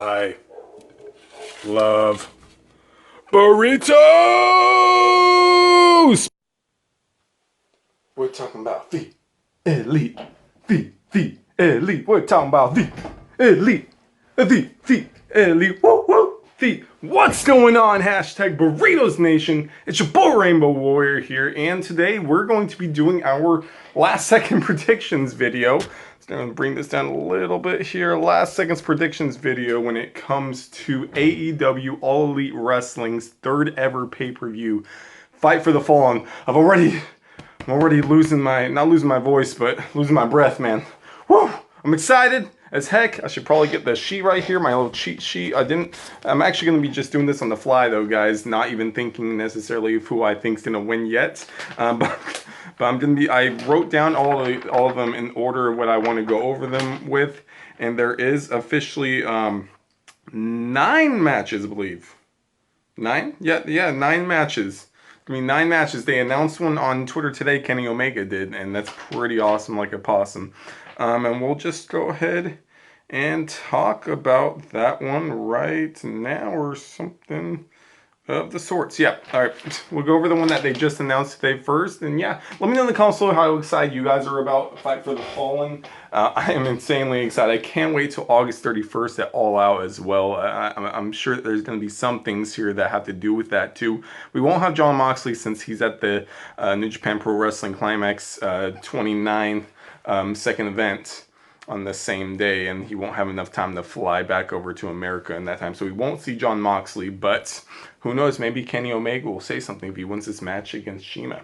I love burritos! We're talking about the elite. The elite. We're talking about the elite. The elite. Woo woo. The what's going on? Hashtag Burritos Nation. It's your boy Rainbow Warrior here, and today we're going to be doing our last second predictions video. So I'm going to bring this down a little bit here. Last seconds predictions video when it comes to AEW All Elite Wrestling's third ever pay-per-view, Fight for the Fallen. I'm already losing not losing my voice, but losing my breath, man. Woo! I'm excited as heck. I should probably get the sheet right here, my little cheat sheet. I'm actually going to be just doing this on the fly, though, guys. Not even thinking necessarily of who I think's going to win yet. But I wrote down all of them in order of what I want to go over them with. And there is officially 9 matches, I believe. 9? Yeah, 9 matches. I mean, 9 matches. They announced one on Twitter today, Kenny Omega did, and that's pretty awesome, like a possum. And we'll just go ahead and talk about that one right now or something of the sorts. Yeah, all right. We'll go over the one that they just announced today first. And yeah, let me know in the comments below how excited you guys are about Fight for the Fallen. I am insanely excited. I can't wait till August 31st at All Out as well. I'm sure that there's going to be some things here that have to do with that too. We won't have Jon Moxley since he's at the New Japan Pro Wrestling Climax 29 second event on the same day, and he won't have enough time to fly back over to America in that time. So we won't see Jon Moxley, but who knows, maybe Kenny Omega will say something if he wins this match against Shima.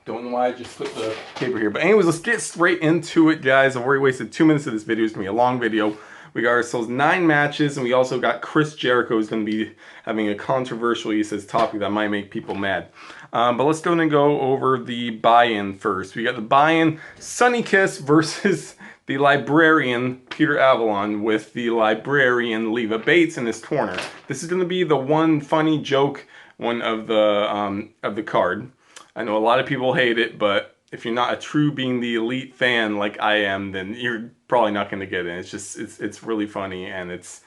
Don't know why I just put the paper here. But anyways, let's get straight into it, guys. I've already wasted 2 minutes of this video. It's going to be a long video. We got ourselves 9 matches, and we also got Chris Jericho is going to be having a controversial, he says, topic that might make people mad. But let's go and go over the buy-in first. We got the buy-in, Sonny Kiss versus the librarian, Peter Avalon, with the librarian, Leva Bates, in his corner. This is going to be the one funny joke one of the card. I know a lot of people hate it, but if you're not a true being the elite fan like I am, then you're probably not going to get it. It's really funny, and it's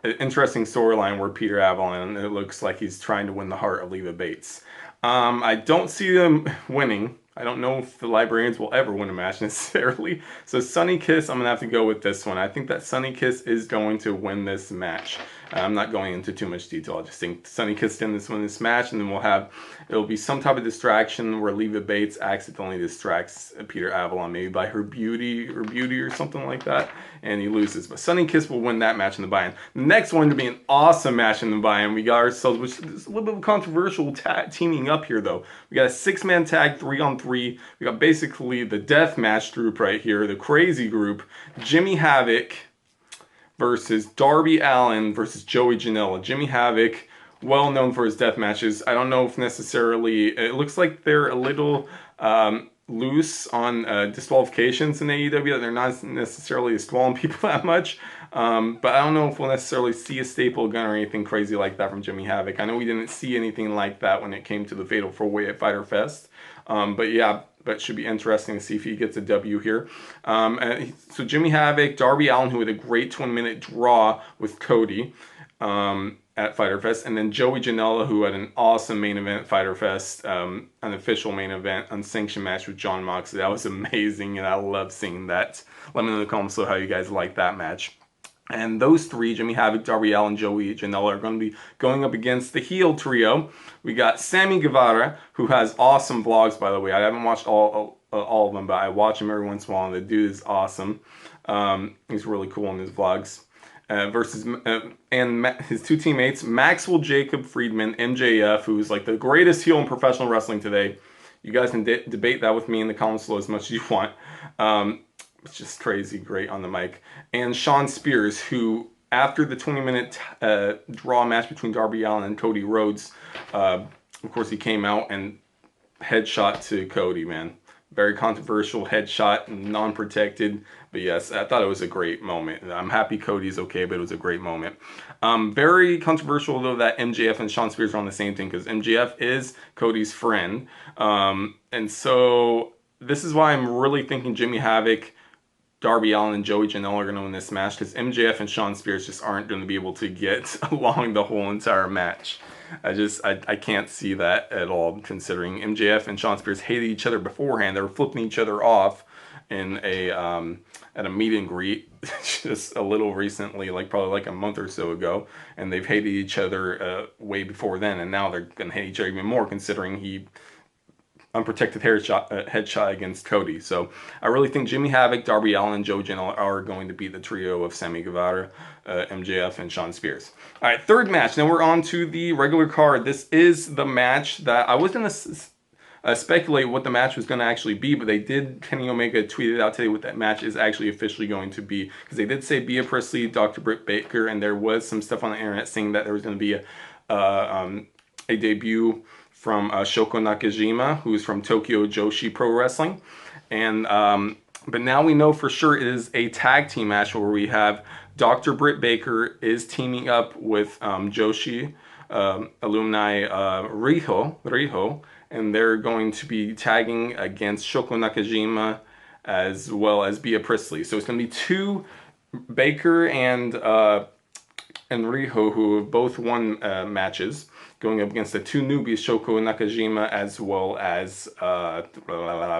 an interesting storyline where Peter Avalon, it looks like he's trying to win the heart of Leva Bates. I don't see them winning. I don't know if the librarians will ever win a match necessarily. So Sonny Kiss, I'm going to have to go with this one. I think that Sonny Kiss is going to win this match. I'm not going into too much detail. I just think Sonny Kiss can win this match, and then it'll be some type of distraction where Leva Bates accidentally distracts Peter Avalon, maybe by her beauty or something like that, and he loses. But Sonny Kiss will win that match in the buy-in. The next one to be an awesome match in the buy-in. We got ourselves, which is a little bit of a controversial teaming up here, though. We got a 6-man tag, 3-on-3. We got basically the death match group right here, the crazy group, Jimmy Havoc versus Darby Allin versus Joey Janela. Jimmy Havoc, well known for his death matches. I don't know if necessarily, it looks like they're a little loose on disqualifications in AEW. They're not necessarily disqualifying people that much. But I don't know if we'll necessarily see a staple gun or anything crazy like that from Jimmy Havoc. I know we didn't see anything like that when it came to the Fatal 4-Way at Fyter Fest. But yeah, but it should be interesting to see if he gets a W here. So Jimmy Havoc, Darby Allin, who had a great 20-minute draw with Cody at Fyter Fest, and then Joey Janela, who had an awesome main event at Fyter Fest, an official main event, unsanctioned match with Jon Moxley. That was amazing, and I love seeing that. Let me know in the comments below how you guys like that match. And those 3, Jimmy Havoc, Darby Allin, Joey Janela, are going to be going up against the heel trio. We got Sammy Guevara, who has awesome vlogs, by the way. I haven't watched all of them, but I watch him every once in a while, and the dude is awesome. He's really cool in his vlogs. And his 2 teammates, Maxwell Jacob Friedman, MJF, who's like the greatest heel in professional wrestling today. You guys can debate that with me in the comments below as much as you want. It's just crazy great on the mic. And Shawn Spears, who after the 20-minute draw match between Darby Allin and Cody Rhodes, of course he came out and headshot to Cody, man. Very controversial headshot, non-protected. But yes, I thought it was a great moment. I'm happy Cody's okay, but it was a great moment. Very controversial, though, that MJF and Shawn Spears are on the same team, because MJF is Cody's friend. And so this is why I'm really thinking Jimmy Havoc Darby Allin and Joey Janela are going to win this match because MJF and Shawn Spears just aren't going to be able to get along the whole entire match. I can't see that at all, considering MJF and Shawn Spears hated each other beforehand. They were flipping each other off in a at a meet and greet just a little recently, like probably like a month or so ago, and they've hated each other way before then, and now they're going to hate each other even more, considering he unprotected headshot against Cody. So I really think Jimmy Havoc, Darby Allin, and Joe Janela are going to be the trio of Sammy Guevara, MJF, and Shawn Spears. All right, third match. Now we're on to the regular card. This is the match that I was going to speculate what the match was going to actually be, but they did. Kenny Omega tweeted out today what that match is actually officially going to be, because they did say Bea Priestley, Dr. Britt Baker, and there was some stuff on the internet saying that there was going to be a debut from Shoko Nakajima, who's from Tokyo Joshi Pro Wrestling. And but now we know for sure it is a tag team match where we have Dr. Britt Baker is teaming up with Joshi alumni Riho, and they're going to be tagging against Shoko Nakajima as well as Bea Priestley. So it's going to be two Baker and Riho, who have both won matches, going up against the two newbies, Shoko Nakajima as well as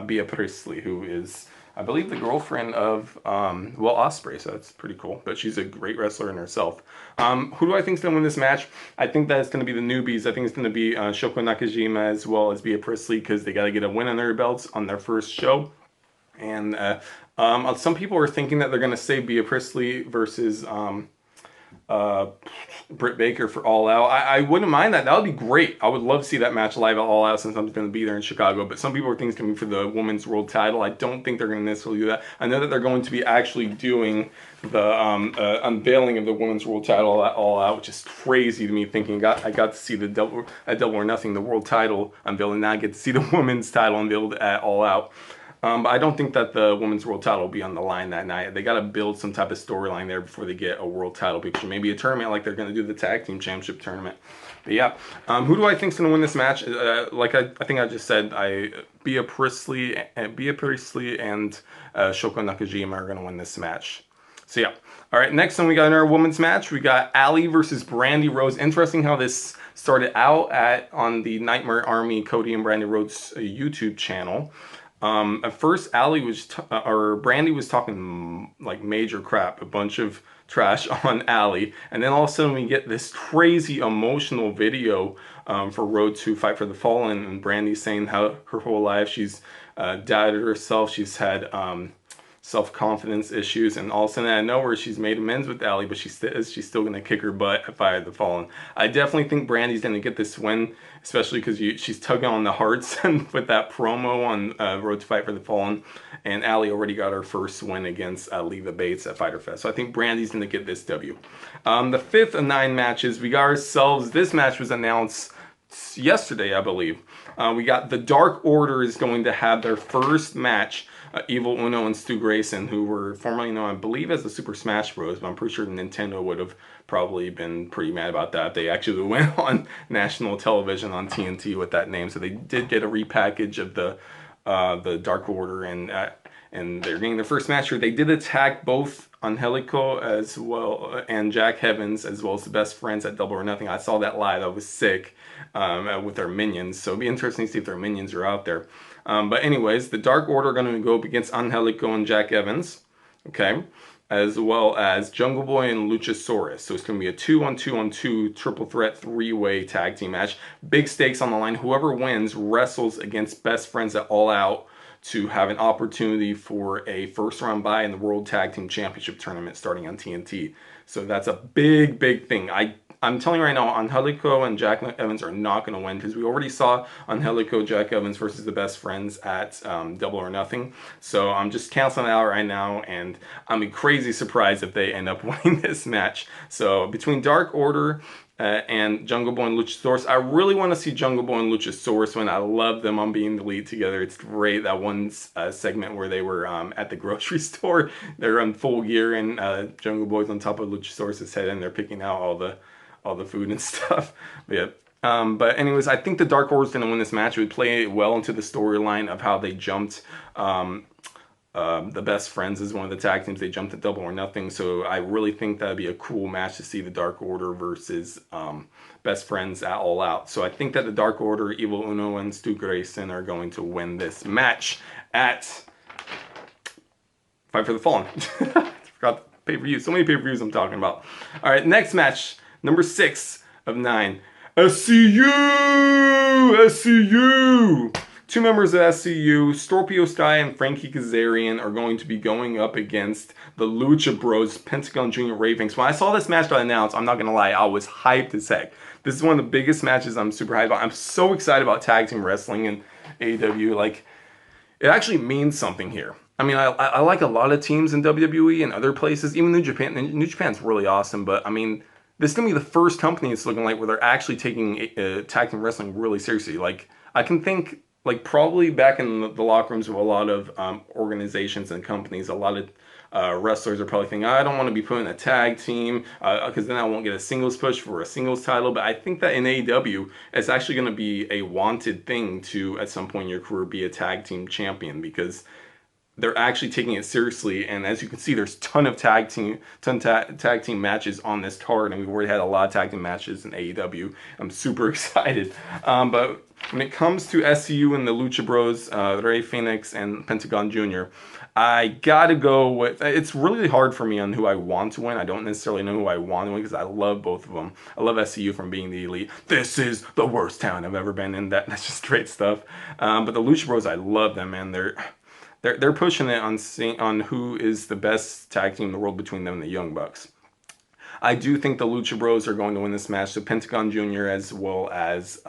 Bea Priestley, who is, I believe, the girlfriend of Will Ospreay, so that's pretty cool. But she's a great wrestler in herself. Who do I think is going to win this match? I think that it's going to be the newbies. I think it's going to be Shoko Nakajima as well as Bea Priestley, because they got to get a win on their belts on their first show. And some people are thinking that they're going to say Bea Priestley versus Britt Baker for All Out. I wouldn't mind that. That would be great. I would love to see that match live at All Out, since I'm going to be there in Chicago. But some people are thinking it's going to be for the women's world title. I don't think they're going to necessarily do that. I know that they're going to be actually doing the unveiling of the women's world title at All Out, which is crazy to me, thinking I got to see the Double or Nothing, the world title unveiled, and now I get to see the women's title unveiled at All Out. But I don't think that the women's world title will be on the line that night. They got to build some type of storyline there before they get a world title picture. Maybe a tournament like they're going to do the tag team championship tournament. But yeah, who do I think is going to win this match? Like I think I just said, Bea Priestley and Shoko Nakajima are going to win this match. So yeah. All right, next one we got in our women's match. We got Allie versus Brandy Rose. Interesting how this started out on the Nightmare Army Cody and Brandy Rhodes YouTube channel. At first, Brandy was talking like major crap, a bunch of trash on Allie, and then all of a sudden we get this crazy emotional video for Road to Fight for the Fallen, and Brandy saying how her whole life she's doubted herself, she's had self-confidence issues, and all of a sudden out of nowhere she's made amends with Allie, but she's still going to kick her butt at Fight for the Fallen. I definitely think Brandy's going to get this win, especially because she's tugging on the hearts with that promo on Road to Fight for the Fallen, and Allie already got her first win against Leva Bates at Fyter Fest. So I think Brandy's going to get this W. The fifth of 9 matches, we got ourselves, this match was announced yesterday, I believe. We got the Dark Order is going to have their first match. Evil Uno and Stu Grayson, who were formerly known, I believe, as the Super Smash Bros., but I'm pretty sure Nintendo would have probably been pretty mad about that. They actually went on national television on TNT with that name, so they did get a repackage of the Dark Order, and they're getting their first match here. They did attack both Angelico as well and Jack Evans, as well as the Best Friends at Double or Nothing. I saw that live. I was sick with their minions, so it'll be interesting to see if their minions are out there. But anyways, the Dark Order are going to go up against Angelico and Jack Evans, okay, as well as Jungle Boy and Luchasaurus. So it's going to be a 2-on-2-on-2 triple threat 3-way tag team match. Big stakes on the line. Whoever wins wrestles against Best Friends at All Out to have an opportunity for a first round bye in the World Tag Team Championship Tournament starting on TNT. So that's a big, big thing. I'm telling you right now, Angelico and Jack Evans are not going to win, because we already saw Angelico, Jack Evans versus the Best Friends at Double or Nothing. So I'm just canceling it out right now, and I'm crazy surprised if they end up winning this match. So between Dark Order and Jungle Boy and Luchasaurus, I really want to see Jungle Boy and Luchasaurus win. I love them on being the lead together. It's great. That one segment where they were at the grocery store, they're in full gear, and Jungle Boy's on top of Luchasaurus' head, and they're picking out all the food and stuff. But yeah. But anyways, I think the Dark Order's going to win this match. It would play well into the storyline of how they jumped The Best Friends is one of the tag teams. They jumped at Double or Nothing, so I really think that'd be a cool match to see the Dark Order versus Best Friends at All Out. So I think that the Dark Order, Evil Uno, and Stu Grayson are going to win this match at Fight for the Fallen. Forgot the pay-per-view. So many pay-per-views I'm talking about. All right, next match, number 6 of 9. SCU! Two members of SCU, Scorpio Sky and Frankie Kazarian, are going to be going up against the Lucha Bros, Pentagon Jr. Ravens. When I saw this match got announced, I'm not going to lie, I was hyped as heck. This is one of the biggest matches I'm super hyped about. I'm so excited about tag team wrestling in AEW. Like, it actually means something here. I mean, I like a lot of teams in WWE and other places, even New Japan. New Japan's really awesome, but I mean, this is going to be the first company it's looking like where they're actually taking tag team wrestling really seriously. Like, I can think, like, probably back in the locker rooms of a lot of organizations and companies, a lot of wrestlers are probably thinking, I don't want to be put in a tag team because then I won't get a singles push for a singles title. But I think that in AEW, it's actually going to be a wanted thing to, at some point in your career, be a tag team champion, because they're actually taking it seriously. And as you can see, there's ton of tag team matches on this card, and we've already had a lot of tag team matches in AEW. I'm super excited. But when it comes to SCU and the Lucha Bros, Rey Fenix and Pentagon Jr., I gotta go with, it's really hard for me on who I want to win. I don't necessarily know who I want to win because I love both of them. I love SCU from being the elite. This is the worst town I've ever been in. That's just straight stuff. But the Lucha Bros, I love them, man. They're pushing it on who is the best tag team in the world between them and the Young Bucks. I do think the Lucha Bros are going to win this match. So Pentagon Jr. as well as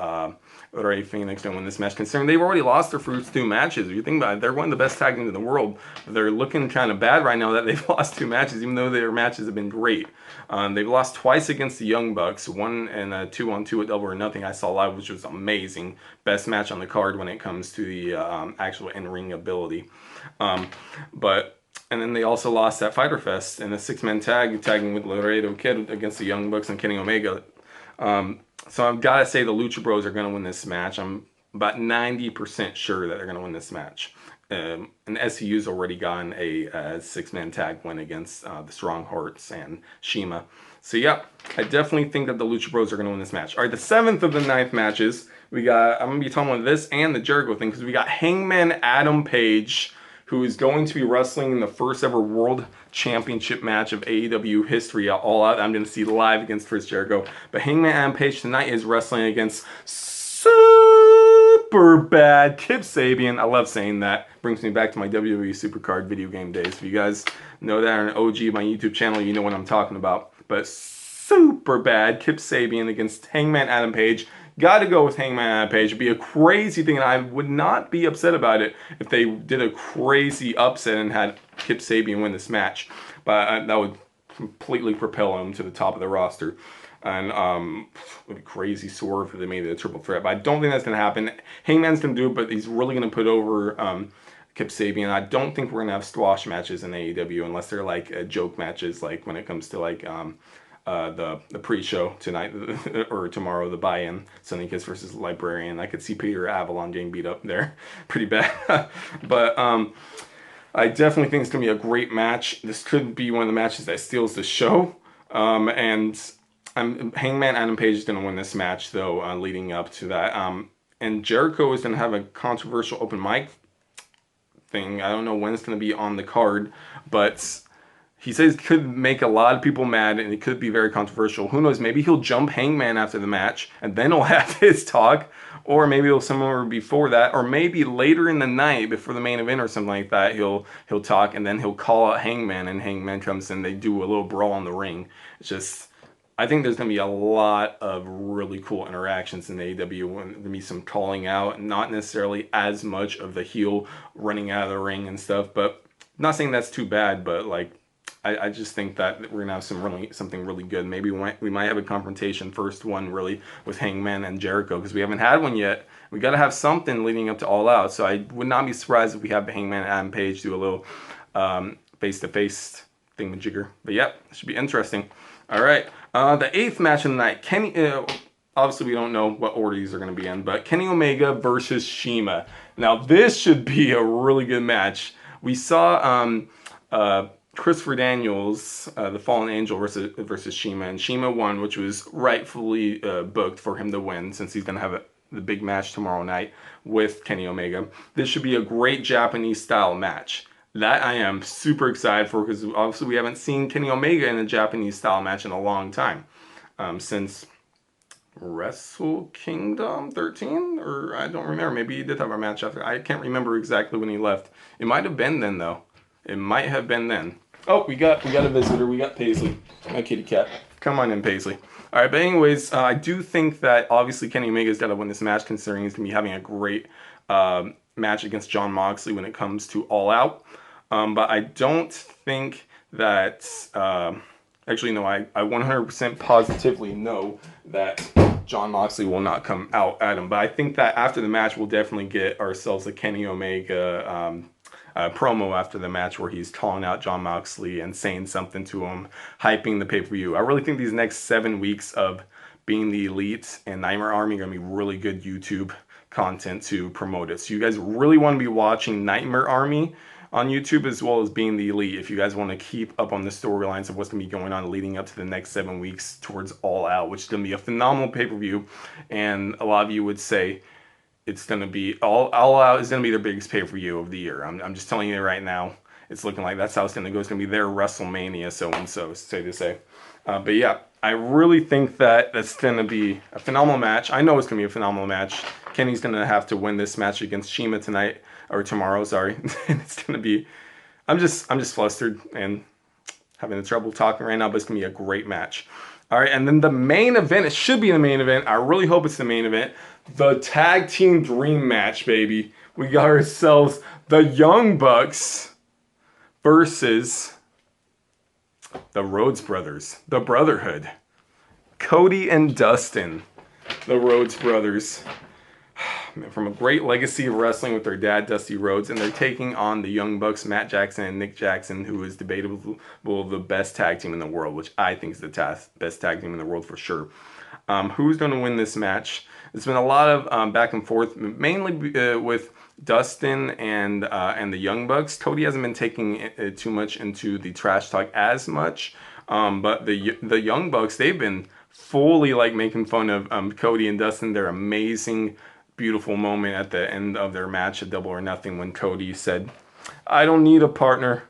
Rey Fenix going to win this match. Considering they've already lost their first 2 matches. If you think about it, they're one of the best tag teams in the world. They're looking kind of bad right now that they've lost 2 matches, even though their matches have been great. They've lost twice against the Young Bucks. One in a 2-on-2 at Double or Nothing I saw live, which was amazing. Best match on the card when it comes to the actual in-ring ability. And then they also lost at Fyter Fest in a 6-man tagging with Laredo Kid against the Young Bucks and Kenny Omega. So I've got to say the Lucha Bros are going to win this match. I'm about 90% sure that they're going to win this match. And SCU's already gotten a 6-man tag win against the Strong Hearts and Shima. So yeah, I definitely think that the Lucha Bros are going to win this match. All right, the 7th of the 9th matches, I'm going to be talking about this and the Jericho thing, because we got Hangman Adam Page, who is going to be wrestling in the first ever World Championship match of AEW history at All Out. I'm going to see live against Chris Jericho. But Hangman Adam Page tonight is wrestling against super bad Kip Sabian. I love saying that. Brings me back to my WWE Supercard video game days. If you guys know that are an OG of my YouTube channel, you know what I'm talking about. But super bad Kip Sabian against Hangman Adam Page. Got to go with Hangman Adam Page. It'd be a crazy thing, and I would not be upset about it if they did a crazy upset and had Kip Sabian win this match. But that would completely propel him to the top of the roster. And would be crazy swerve if they made it a triple threat. But I don't think that's going to happen. Hangman's going to do it, but he's really going to put over Kip Sabian. I don't think we're going to have squash matches in AEW unless they're like joke matches, like when it comes to like the pre-show tonight or tomorrow, the buy-in, Sunny Kiss versus Librarian. I could see Peter Avalon getting beat up there pretty bad. But I definitely think it's going to be a great match. This could be one of the matches that steals the show. And Hangman Adam Page is going to win this match, though, leading up to that. And Jericho is going to have a controversial open mic thing. I don't know when it's going to be on the card, but he says it could make a lot of people mad, and it could be very controversial. Who knows? Maybe he'll jump Hangman after the match, and then he'll have his talk. Or maybe he'll somewhere before that. Or maybe later in the night, before the main event or something like that, he'll talk, and then he'll call out Hangman, and Hangman comes in. They do a little brawl in the ring. It's just, I think there's going to be a lot of really cool interactions in AEW. There's going to be some calling out, not necessarily as much of the heel running out of the ring and stuff. But I'm not saying that's too bad, but like, I just think that we're gonna have something really good. Maybe we might have a confrontation, first one really, with Hangman and Jericho, because we haven't had one yet. We got to have something leading up to All Out. So I would not be surprised if we have Hangman and Adam Page do a little face-to-face thingamajigger. But yep, it should be interesting. All right, the 8th match of the night. Obviously we don't know what order these are going to be in, but Kenny Omega versus Shima. Now this should be a really good match. We saw Christopher Daniels, the Fallen Angel versus Shima, and Shima won, which was rightfully booked for him to win since he's going to have the big match tomorrow night with Kenny Omega. This should be a great Japanese style match. That I am super excited for because obviously we haven't seen Kenny Omega in a Japanese style match in a long time. Since Wrestle Kingdom 13? Or I don't remember. Maybe he did have a match after. I can't remember exactly when he left. It might have been then though. It might have been then. Oh, we got a visitor. We got Paisley. My kitty cat. Come on in, Paisley. All right, but anyways, I do think that obviously Kenny Omega's got to win this match, considering he's gonna be having a great match against Jon Moxley when it comes to All Out. But I don't think that. Actually, no, I 100% positively know that Jon Moxley will not come out at him. But I think that after the match, we'll definitely get ourselves a Kenny Omega promo after the match where he's calling out Jon Moxley and saying something to him, hyping the pay-per-view. I really think these next 7 weeks of Being the Elite and Nightmare Army are going to be really good YouTube content to promote it. So you guys really want to be watching Nightmare Army on YouTube as well as Being the Elite if you guys want to keep up on the storylines of what's going to be going on leading up to the next 7 weeks towards All Out, which is going to be a phenomenal pay-per-view. And a lot of you would say it's going to be All Out is going to be their biggest pay-per-view of the year. I'm just telling you right now. It's looking like that's how it's going to go. It's going to be their WrestleMania, so and so, say to say. But yeah, I really think that that's going to be a phenomenal match. I know it's going to be a phenomenal match. Kenny's going to have to win this match against Shima tonight. Or tomorrow, sorry. It's gonna be. I'm just flustered and having trouble talking right now, but it's gonna be a great match. All right, and then the main event. It should be the main event. I really hope it's the main event. The tag team dream match, baby. We got ourselves the Young Bucks versus the Rhodes Brothers, the Brotherhood, Cody and Dustin, the Rhodes Brothers. From a great legacy of wrestling with their dad, Dusty Rhodes, and they're taking on the Young Bucks, Matt Jackson and Nick Jackson, who is debatable the best tag team in the world, which I think is the best tag team in the world for sure. Who's going to win this match? There's been a lot of back and forth, mainly with Dustin and the Young Bucks. Cody hasn't been taking too much into the trash talk as much, but the Young Bucks, they've been fully like making fun of Cody and Dustin. They're amazing. Beautiful moment at the end of their match at Double or Nothing when Cody said, "I don't need a partner.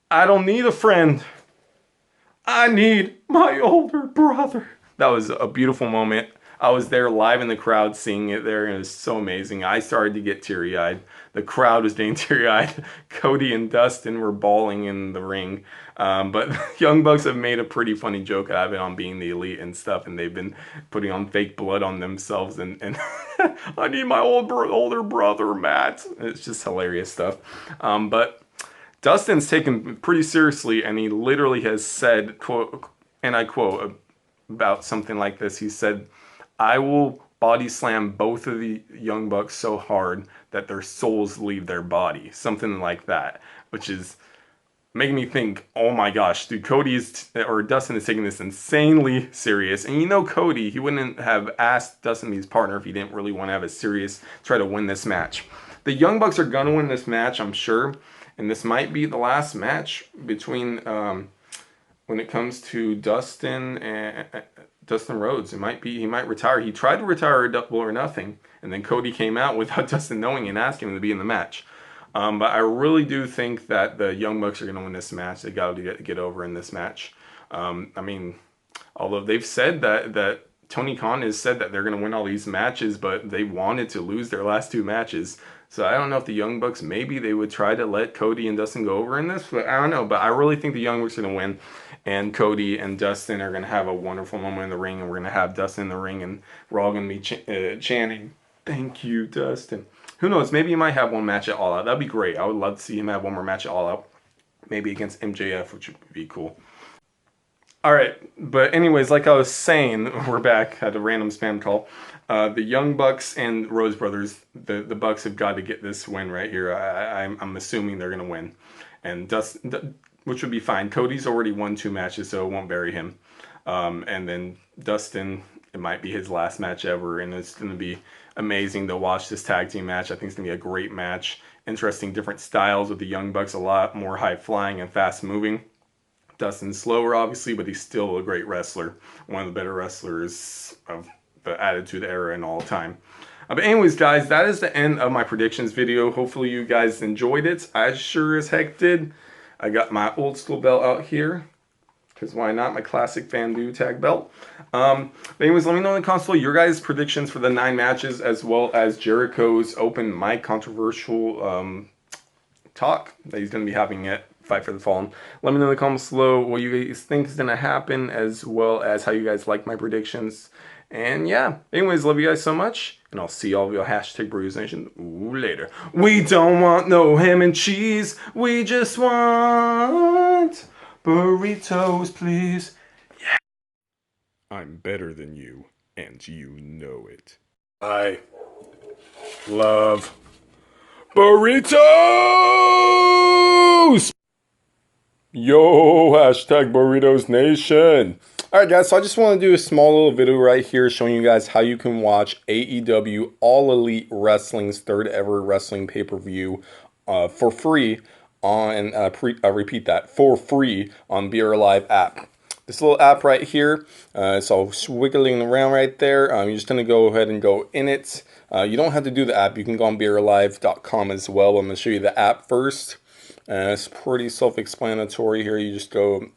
I don't need a friend. I need my older brother." That was a beautiful moment. I was there live in the crowd seeing it there, and it was so amazing. I started to get teary-eyed. The crowd was getting teary-eyed. Cody and Dustin were bawling in the ring. But Young Bucks have made a pretty funny joke out of it on Being the Elite and stuff, and they've been putting on fake blood on themselves, and I need my older brother, Matt. It's just hilarious stuff. But Dustin's taken pretty seriously, and he literally has said, quote, and I quote, about something like this. He said, "I will body slam both of the Young Bucks so hard that their souls leave their body." Something like that, which is making me think, oh my gosh, dude, Dustin is taking this insanely serious. And you know Cody, he wouldn't have asked Dustin to be his partner if he didn't really want to have a serious try to win this match. The Young Bucks are going to win this match, I'm sure. And this might be the last match between, when it comes to Dustin and Dustin Rhodes. He might retire. He tried to retire at Double or Nothing. And then Cody came out without Dustin knowing and asking him to be in the match. But I really do think that the Young Bucks are going to win this match. They got to get over in this match. I mean, although they've said that Tony Khan has said that they're going to win all these matches, but they wanted to lose their last 2 matches. So I don't know if the Young Bucks, maybe they would try to let Cody and Dustin go over in this, but I don't know. But I really think the Young Bucks are going to win, and Cody and Dustin are going to have a wonderful moment in the ring, and we're going to have Dustin in the ring, and we're all going to be chanting, "Thank you, Dustin." Who knows? Maybe he might have one match at All Out. That'd be great. I would love to see him have one more match at All Out. Maybe against MJF, which would be cool. All right, but anyways, like I was saying, we're back. Had a random spam call. The Young Bucks and Rhodes Brothers, the Bucks have got to get this win right here. I'm assuming they're going to win. And Dustin, which would be fine. Cody's already won 2 matches, so it won't bury him. And then Dustin, it might be his last match ever, and it's going to be amazing to watch this tag team match. I think it's going to be a great match. Interesting, different styles with the Young Bucks, a lot more high flying and fast moving. Dustin's slower, obviously, but he's still a great wrestler. One of the better wrestlers of the Attitude Era in all time. But anyways, guys, that is the end of my predictions video. Hopefully you guys enjoyed it. I sure as heck did. I got my old school belt out here, because why not? My classic Fandu tag belt. But anyways, let me know in the comments below your guys' predictions for the 9 matches, as well as Jericho's open mic controversial talk that he's going to be having at Fight for the Fallen. Let me know in the comments below what you guys think is going to happen, as well as how you guys like my predictions. And yeah, anyways, love you guys so much, and I'll see all of you hashtag Burritos Nation later. We don't want no ham and cheese, we just want burritos, please. Yeah. I'm better than you, and you know it. I love burritos! Yo, hashtag Burritos Nation. Alright guys, so I just want to do a small little video right here showing you guys how you can watch AEW All Elite Wrestling's 3rd ever wrestling pay-per-view for free on, repeat that, for free on BR Live app. This little app right here, it's all wiggling around right there. You're just going to go ahead and go in it. You don't have to do the app. You can go on brlive.com as well. I'm going to show you the app first. It's pretty self-explanatory here. You just go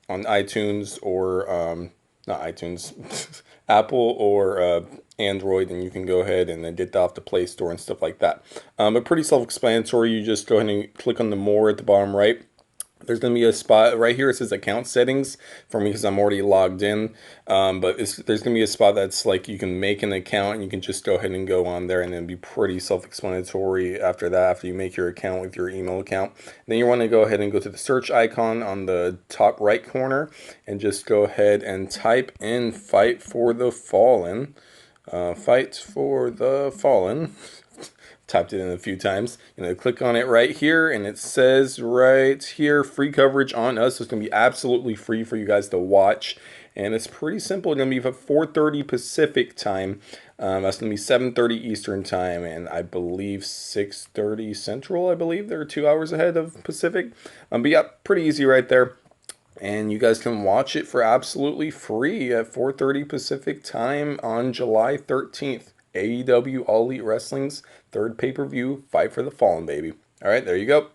on iTunes or, not iTunes, Apple or Android, and you can go ahead and then get that off the Play Store and stuff like that. But pretty self-explanatory. You just go ahead and click on the more at the bottom right. There's going to be a spot right here. It says account settings for me because I'm already logged in. But there's going to be a spot that's like you can make an account and you can just go ahead and go on there, and then be pretty self-explanatory after that, after you make your account with your email account. Then you want to go ahead and go to the search icon on the top right corner and just go ahead and type in Fight for the Fallen. Fight for the Fallen. Typed it in a few times. Click on it right here, and it says right here, free coverage on us. So it's going to be absolutely free for you guys to watch. And it's pretty simple. It's going to be at 4:30 Pacific time. That's going to be 7:30 Eastern time, and I believe 6:30 Central. I believe they're 2 hours ahead of Pacific. But yeah, pretty easy right there. And you guys can watch it for absolutely free at 4:30 Pacific time on July 13th. AEW All Elite Wrestling's 3rd pay-per-view, Fight for the Fallen, baby. All right, there you go.